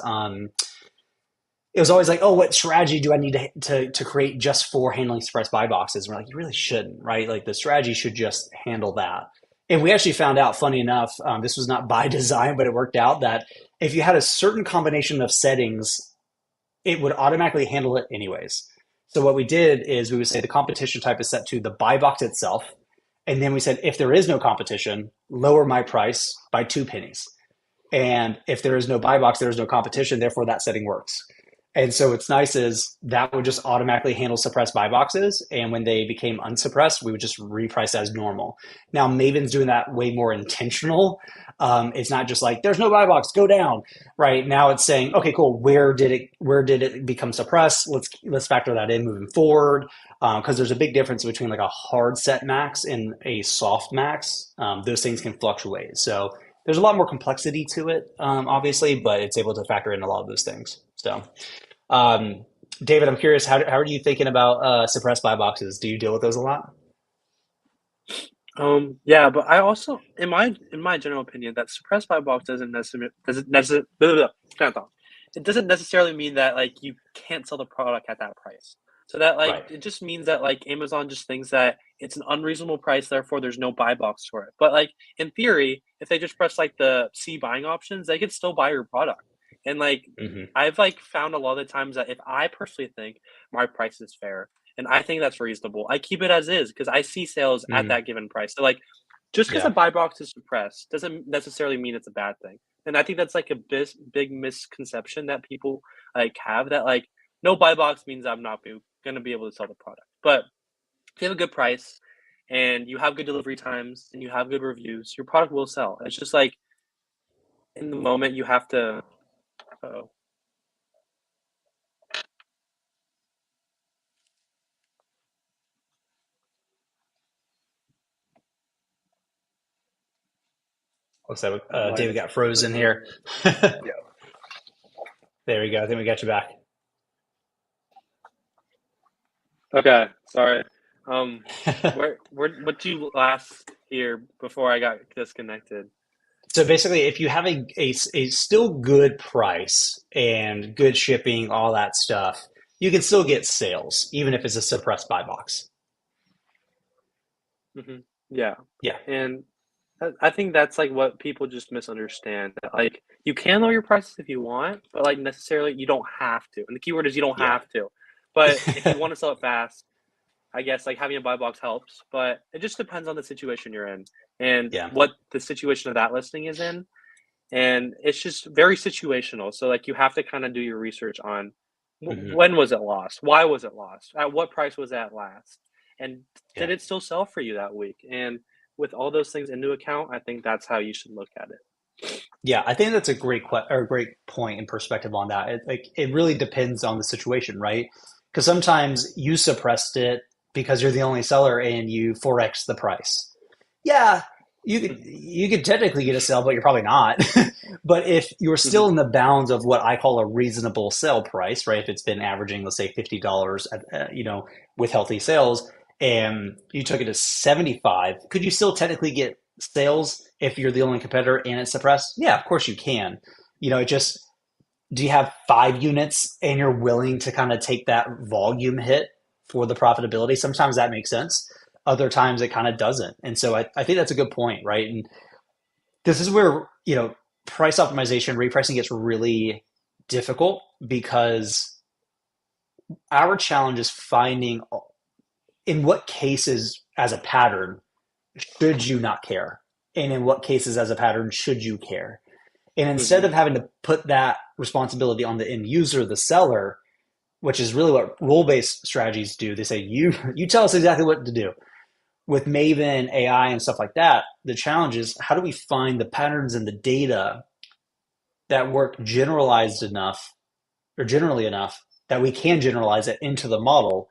it was always like, oh, what strategy do I need to create just for handling suppressed buy boxes? And we're like, you really shouldn't, right? Like the strategy should just handle that. And we actually found out, funny enough, this was not by design, but it worked out that if you had a certain combination of settings, it would automatically handle it anyways. So what we did is we would say the competition type is set to the buy box itself. And then we said, if there is no competition, lower my price by 2 pennies. And if there is no buy box, there is no competition. Therefore, that setting works. And so what's nice is that would just automatically handle suppressed buy boxes. And when they became unsuppressed, we would just reprice as normal. Now, Maven's doing that way more intentional. It's not just like, there's no buy box, go down. Right now it's saying, okay, cool. Where did it become suppressed? Let's factor that in moving forward. Because there's a big difference between like a hard set max and a soft max. Those things can fluctuate. So there's a lot more complexity to it, obviously, but it's able to factor in a lot of those things. So, David, I'm curious, how are you thinking about suppressed buy boxes? Do you deal with those a lot? Yeah, but I also, in my general opinion, that suppressed buy box it doesn't necessarily mean that like you can't sell the product at that price. So that like Right. it just means that like Amazon just thinks that it's an unreasonable price, therefore there's no buy box for it. But like in theory, if they just press like the C buying options, they could still buy your product. And like Hmm. I've like found a lot of the times that if I personally think my price is fair and I think that's reasonable, I keep it as is because I see sales at Hmm. that given price. So like just because a Yeah. buy box is suppressed doesn't necessarily mean it's a bad thing. And I think that's like a big misconception that people like have that like no buy box means I'm not going to be able to sell the product. But if you have a good price and you have good delivery times and you have good reviews, your product will sell. It's just like in the moment you have to. Oh, Looks like I might David have. got frozen here. Yeah. There we go. I think we got you back. okay. Sorry. What do you last hear before I got disconnected? So basically, if you have a still good price and good shipping, all that stuff, you can still get sales, even if it's a suppressed buy box. Hmm. Yeah, Yeah. and I think that's like what people just misunderstand. That like you can lower your prices if you want, but like necessarily you don't have to. And the keyword is you don't Yeah. have to. But if you want to sell it fast, I guess like having a buy box helps. But it just depends on the situation you're in and Yeah. what the situation of that listing is in. And it's just very situational. So like you have to kind of do your research on Hmm. when was it lost? Why was it lost? At what price was that last? And Yeah. did it still sell for you that week? And with all those things into account, I think that's how you should look at it. Yeah, I think that's a great point and perspective on that. It really depends on the situation, right? Because sometimes you suppressed it because you're the only seller and you forex the price. Yeah, you could technically get a sale, but you're probably not. But if you're still Hmm. in the bounds of what I call a reasonable sale price, right? If it's been averaging, let's say $50, with healthy sales, and you took it to 75, could you still technically get sales if you're the only competitor and it's suppressed? Yeah, of course you can. It just, do you have 5 units and you're willing to kind of take that volume hit for the profitability. Sometimes that makes sense. Other times it kind of doesn't. And so I think that's a good point, right? And this is where, price optimization, repricing gets really difficult because our challenge is finding in what cases as a pattern should you not care? And in what cases as a pattern should you care? And instead of having to put that responsibility on the end user, the seller, which is really what role-based strategies do, they say, you tell us exactly what to do. With Maven, AI, and stuff like that, the challenge is how do we find the patterns in the data that work generalized enough or generally enough that we can generalize it into the model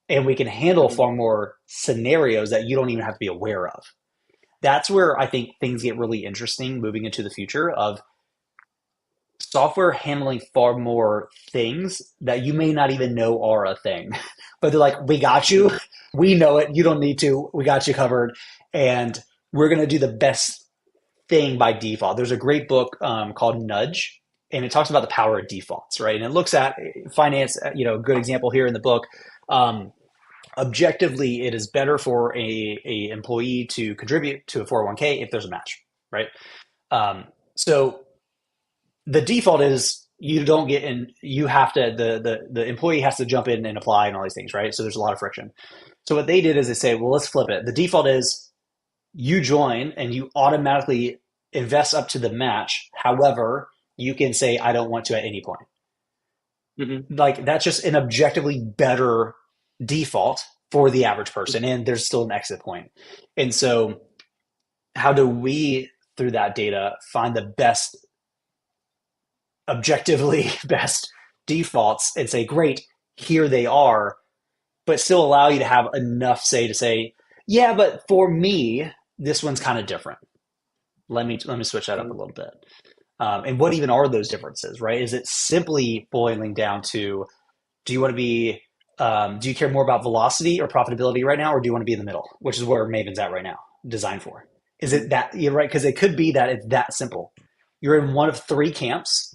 and we can handle far more scenarios that you don't even have to be aware of. That's where I think things get really interesting moving into the future of software handling far more things that you may not even know are a thing. But they're like, we got you. We know it. You don't need to. We got you covered. And we're going to do the best thing by default. There's a great book called Nudge, and it talks about the power of defaults, right? And it looks at finance, a good example here in the book. Objectively, it is better for a employee to contribute to a 401k if there's a match, right? So the default is you don't get in, you have to, the employee has to jump in and apply and all these things, right? So there's a lot of friction. So what they did is they say, well, let's flip it. The default is you join and you automatically invest up to the match. However, you can say, I don't want to at any point. Mm-hmm. Like that's just an objectively better default for the average person. And there's still an exit point. And so how do we, through that data, find the best, objectively best defaults and say, great, here they are, but still allow you to have enough say to say, yeah, but for me, this one's kind of different. Let me switch that up a little bit. And what even are those differences, right? Is it simply boiling down to, do you want to be, do you care more about velocity or profitability right now, or do you want to be in the middle, which is where Maven's at right now, designed for? Is it that, you're right, because it could be that it's that simple. You're in one of three camps,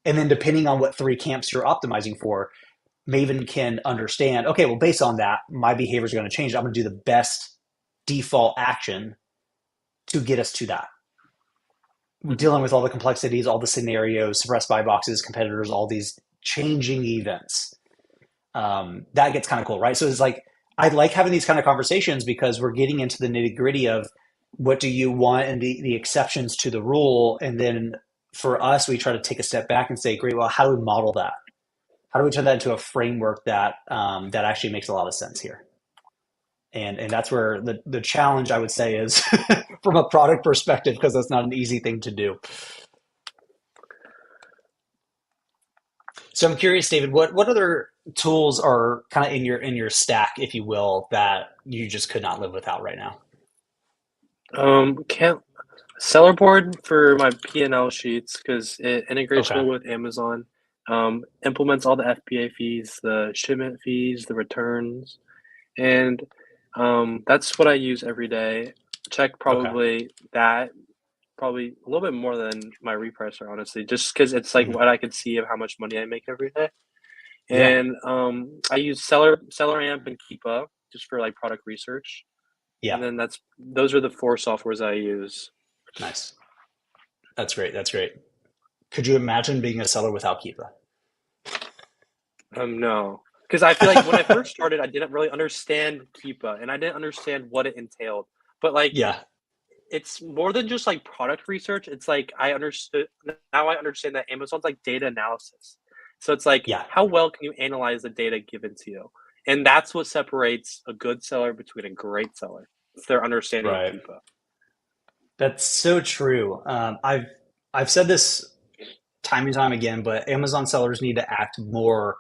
and then depending on what three camps you're optimizing for, Maven can understand, okay, well, based on that, my behaviors are going to change. I'm going to do the best default action to get us to that. We're dealing with all the complexities, all the scenarios, suppressed buy boxes, competitors, all these changing events. That gets kind of cool, right? So it's like, I like having these kind of conversations because we're getting into the nitty gritty of what do you want and the exceptions to the rule. And then for us, we try to take a step back and say, great, well, how do we model that? How do we turn that into a framework that that actually makes a lot of sense here? And that's where the challenge, I would say, is from a product perspective, because that's not an easy thing to do. So I'm curious, David, what other tools are kind of in your stack, if you will, that you just could not live without right now? Can't Sellerboard for my P&L sheets because it integrates Okay. well with Amazon. Implements all the FBA fees, the shipment fees, the returns, and that's what I use every day. Check Okay. probably a little bit more than my repricer, honestly, just because it's like Mhm. what I can see of how much money I make every day. Yeah. And I use Seller Amp and Keepa just for like product research. Yeah. And then those are the four softwares I use. Nice. That's great. That's great. Could you imagine being a seller without Kiva? No, because I feel like when I first started, I didn't really understand Keepa, and I didn't understand what it entailed. But like, Yeah. it's more than just like product research. It's like I understand that Amazon's like data analysis. So it's like, Yeah. how well can you analyze the data given to you? And that's what separates a good seller between a great seller. It's their understanding of Right. Keepa. That's so true. I've said this time and time again, but Amazon sellers need to act more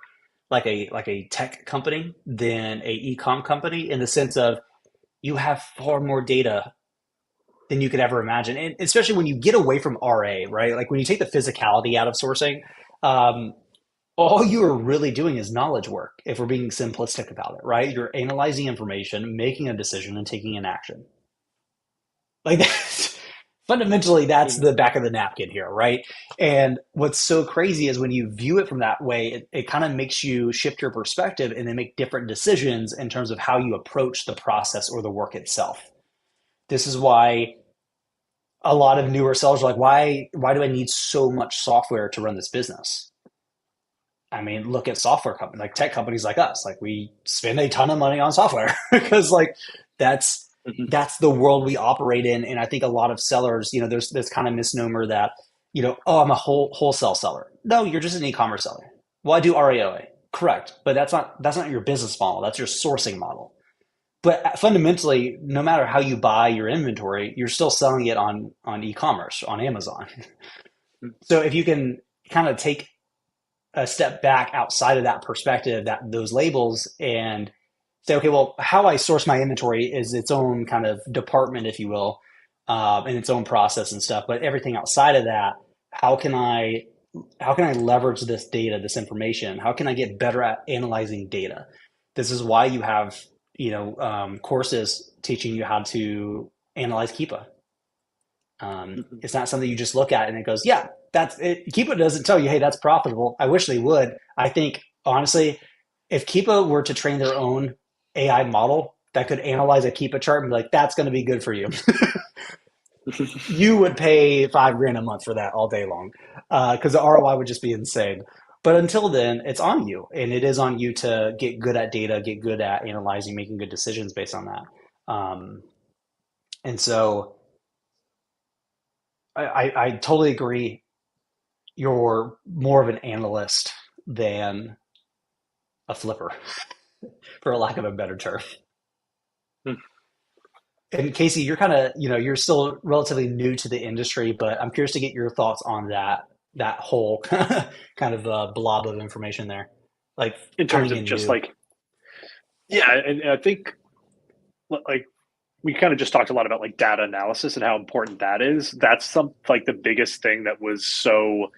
like a tech company than a e-com company in the sense of you have far more data than you could ever imagine, and especially when you get away from RA, right? Like when you take the physicality out of sourcing, um, all you are really doing is knowledge work. If we're being simplistic about it, right? You're analyzing information, making a decision, and taking an action. Like Fundamentally, that's Mhm. the back of the napkin here, right? And what's so crazy is when you view it from that way, it kind of makes you shift your perspective and then make different decisions in terms of how you approach the process or the work itself. This is why a lot of newer sellers are like, why do I need so much software to run this business? I mean, look at software companies, like tech companies like us. Like we spend a ton of money on software because like that's Mhm. that's the world we operate in. And I think a lot of sellers, there's this kind of misnomer that, oh, I'm a wholesale seller. No, you're just an e-commerce seller. Well, I do REOA. Correct. But that's not your business model. That's your sourcing model. But fundamentally, no matter how you buy your inventory, you're still selling it on e-commerce, on Amazon. So if you can kind of take a step back outside of that perspective, that those labels, and say, okay, well, how I source my inventory is its own kind of department, if you will, and its own process and stuff. But everything outside of that, how can I how can I leverage this data, this information? How can I get better at analyzing data? This is why you have courses teaching you how to analyze Keepa. Mhm. It's not something you just look at and it goes, yeah, that's it. Keepa doesn't tell you, hey, that's profitable. I wish they would. I think honestly, if Keepa were to train their own AI model that could analyze a Keepa chart and be like, that's going to be good for you, you would pay $5,000 a month for that all day long because the ROI would just be insane. But until then, it's on you, and it is on you to get good at data, get good at analyzing, making good decisions based on that. And so I totally agree. You're more of an analyst than a flipper, for a lack of a better term. And Casey, you're kind of, you're still relatively new to the industry, but I'm curious to get your thoughts on that whole kind of blob of information there, like In terms coming of in just new. like, yeah, and I think like we kind of just talked a lot about like data analysis and how important that is. That's some like the biggest thing that was so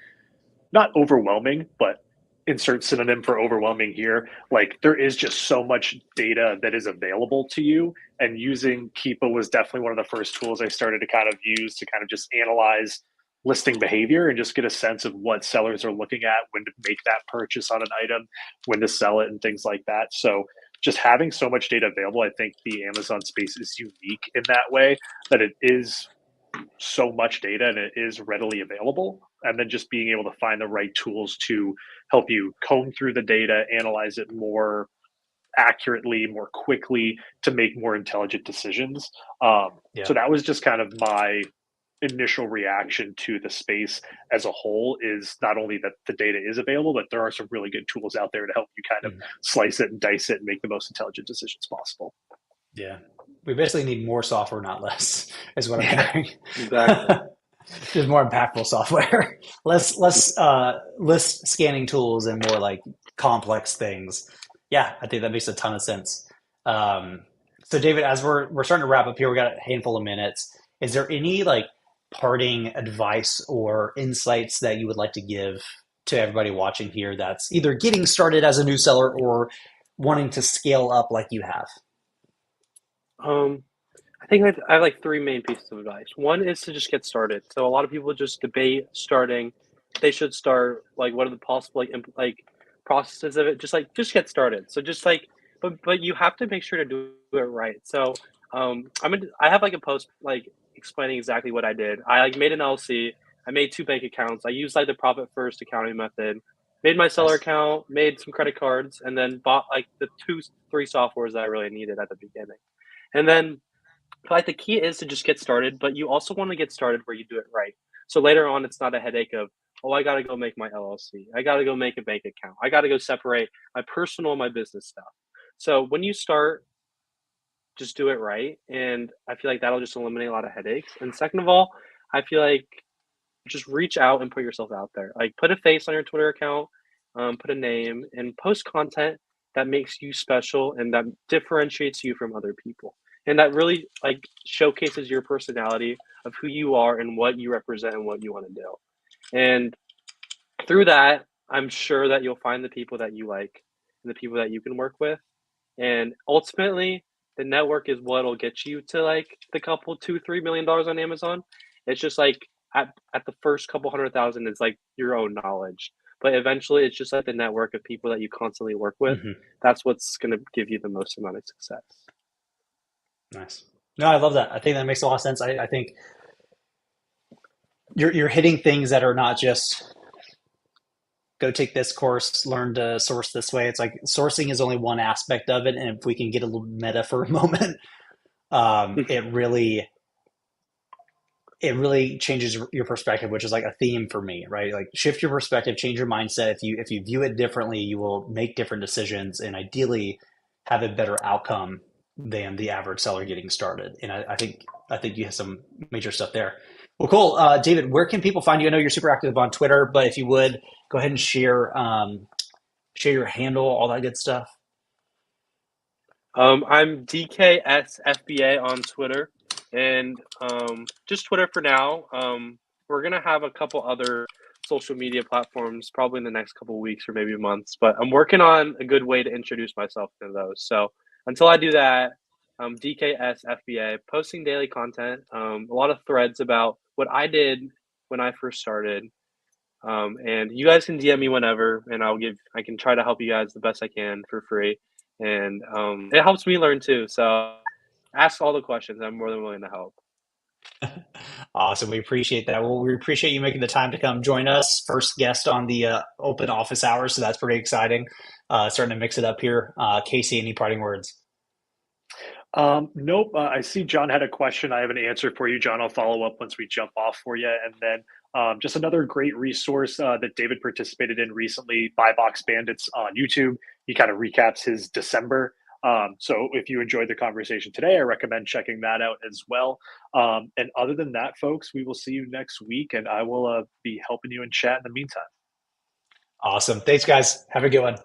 not overwhelming, but insert synonym for overwhelming here. Like there is just so much data that is available to you, and using Keepa was definitely one of the first tools I started to kind of use to kind of just analyze listing behavior and just get a sense of what sellers are looking at, when to make that purchase on an item, when to sell it, and things like that. So just having so much data available, I think the Amazon space is unique in that way, that it is so much data and it is readily available, and then just being able to find the right tools to help you comb through the data, analyze it more accurately, more quickly, to make more intelligent decisions. Yeah. So that was just kind of my initial reaction to the space as a whole, is not only that the data is available, but there are some really good tools out there to help you kind of Mhm. slice it and dice it and make the most intelligent decisions possible. Yeah. We basically need more software, not less, is what I'm Yeah. hearing. Exactly. Just more impactful software, less scanning tools and more like complex things. Yeah, I think that makes a ton of sense. Um, so David, as we're starting to wrap up here, we got a handful of minutes. Is there any like parting advice or insights that you would like to give to everybody watching here that's either getting started as a new seller or wanting to scale up like you have? Um, I think I have like three main pieces of advice. One is to just get started. So a lot of people just debate starting. They should start like what are the possible like processes of it? Just get started. So just like but you have to make sure to do it right. So I have like a post like explaining exactly what I did. I like made an LLC. I made two bank accounts. I used like the profit first accounting method. Made my seller Nice. account, made some credit cards, and then bought like the three softwares that I really needed at the beginning. And then like the key is to just get started, but you also want to get started where you do it right. So later on, it's not a headache of, oh, I got to go make my LLC. I got to go make a bank account. I got to go separate my personal and my business stuff. So when you start, just do it right. And I feel like that'll just eliminate a lot of headaches. And second of all, I feel like just reach out and put yourself out there. Like put a face on your Twitter account, put a name, and post content that makes you special and that differentiates you from other people, and that really like showcases your personality of who you are and what you represent and what you want to do. And through that, I'm sure that you'll find the people that you like and the people that you can work with. And ultimately, the network is what'll get you to like the couple, $2, $3 million on Amazon. It's just like at the first couple 100,000, it's like your own knowledge. But eventually, it's just like the network of people that you constantly work with. Mhm. That's what's going to give you the most amount of success. Nice. No, I love that. I think that makes a lot of sense. I think you're hitting things that are not just go take this course, learn to source this way. It's like sourcing is only one aspect of it, and if we can get a little meta for a moment, it really changes your perspective, which is like a theme for me, right? Like shift your perspective, change your mindset. If you view it differently, you will make different decisions and ideally have a better outcome than the average seller getting started. And I think you have some major stuff there. Well, cool. David, where can people find you? I know you're super active on Twitter, but if you would go ahead and share your handle, all that good stuff. I'm DKSFBA on Twitter, and just Twitter for now. We're gonna have a couple other social media platforms probably in the next couple weeks or maybe months, but I'm working on a good way to introduce myself to those. So until I do that, DKSFBA, posting daily content, a lot of threads about what I did when I first started. And you guys can DM me whenever, and I can try to help you guys the best I can for free. And it helps me learn too. So ask all the questions. I'm more than willing to help. Awesome. We appreciate that. Well, we appreciate you making the time to come join us. First guest on the open office hours. So that's pretty exciting. Starting to mix it up here. Casey, any parting words? Nope. I see John had a question. I have an answer for you, John. I'll follow up once we jump off for you. And then just another great resource that David participated in recently, Buy Box Bandits on YouTube. He kind of recaps his December. So if you enjoyed the conversation today, I recommend checking that out as well. And other than that, folks, we will see you next week, and I will be helping you in chat in the meantime. Awesome. Thanks, guys. Have a good one.